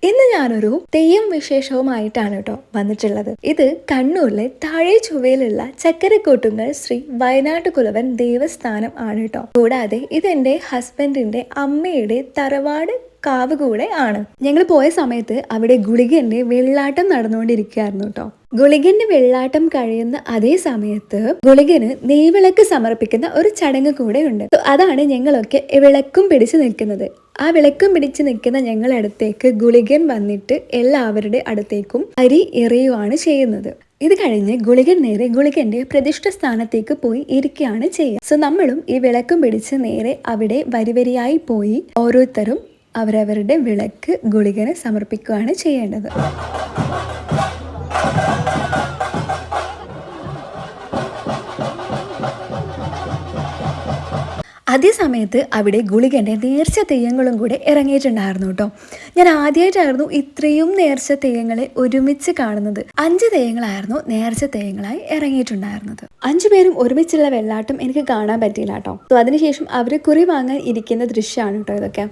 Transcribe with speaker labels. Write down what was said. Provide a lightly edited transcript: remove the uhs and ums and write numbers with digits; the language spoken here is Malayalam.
Speaker 1: ഇന്ന് ഞാനൊരു തെയ്യം വിശേഷവുമായിട്ടാണ് കേട്ടോ വന്നിട്ടുള്ളത്. ഇത് കണ്ണൂരിലെ താഴെ ചൊവ്വയിലുള്ള ചക്കരക്കോട്ടുങ്കൽ ശ്രീ വയനാട്ട് കുലവൻ ദേവസ്ഥാനം ആണ് കേട്ടോ. കൂടാതെ ഇതെന്റെ ഹസ്ബൻഡിന്റെ അമ്മയുടെ തറവാട് കാവ് കൂടെ ആണ്. ഞങ്ങൾ പോയ സമയത്ത് അവിടെ ഗുളികന്റെ വെള്ളാട്ടം നടന്നുകൊണ്ടിരിക്കുകയായിരുന്നു കേട്ടോ. ഗുളികന്റെ വെള്ളാട്ടം കഴിയുന്ന അതേ സമയത്ത് ഗുളികന് നെയ്വിളക്ക് സമർപ്പിക്കുന്ന ഒരു ചടങ്ങ് കൂടെ ഉണ്ട്. അതാണ് ഞങ്ങളൊക്കെ വിളക്കും പിടിച്ചു നിൽക്കുന്നത്. ആ വിളക്കും പിടിച്ചു നിൽക്കുന്ന ഞങ്ങളുടെ അടുത്തേക്ക് ഗുളികൻ വന്നിട്ട് എല്ലാവരുടെ അടുത്തേക്കും അരി എറിയുവാണ് ചെയ്യുന്നത്. ഇത് കഴിഞ്ഞ് ഗുളികൻ നേരെ ഗുളികന്റെ പ്രതിഷ്ഠ സ്ഥാനത്തേക്ക് പോയി ഇരിക്കുകയാണ് ചെയ്യുക. സോ നമ്മളും ഈ വിളക്കും പിടിച്ച് നേരെ അവിടെ വരിവരിയായി പോയി ഓരോരുത്തരും അവരവരുടെ വിളക്ക് ഗുളികന് സമർപ്പിക്കുകയാണ് ചെയ്യേണ്ടത്. അതേ സമയത്ത് അവിടെ ഗുളികന്റെ നേർച്ച തെയ്യങ്ങളും കൂടെ ഇറങ്ങിയിട്ടുണ്ടായിരുന്നു കേട്ടോ. ഞാൻ ആദ്യമായിട്ടായിരുന്നു ഇത്രയും നേർച്ച തെയ്യങ്ങളെ ഒരുമിച്ച് കാണുന്നത്. 5 തെയ്യങ്ങളായിരുന്നു നേർച്ച തെയ്യങ്ങളായി ഇറങ്ങിയിട്ടുണ്ടായിരുന്നത്. 5 പേരും ഒരുമിച്ചുള്ള വെള്ളാട്ടം എനിക്ക് കാണാൻ പറ്റിയില്ല കേട്ടോ. സോ അതിനുശേഷം അവര് കുറി വാങ്ങാൻ ഇരിക്കുന്ന ദൃശ്യമാണ് കേട്ടോ ഇതൊക്കെ.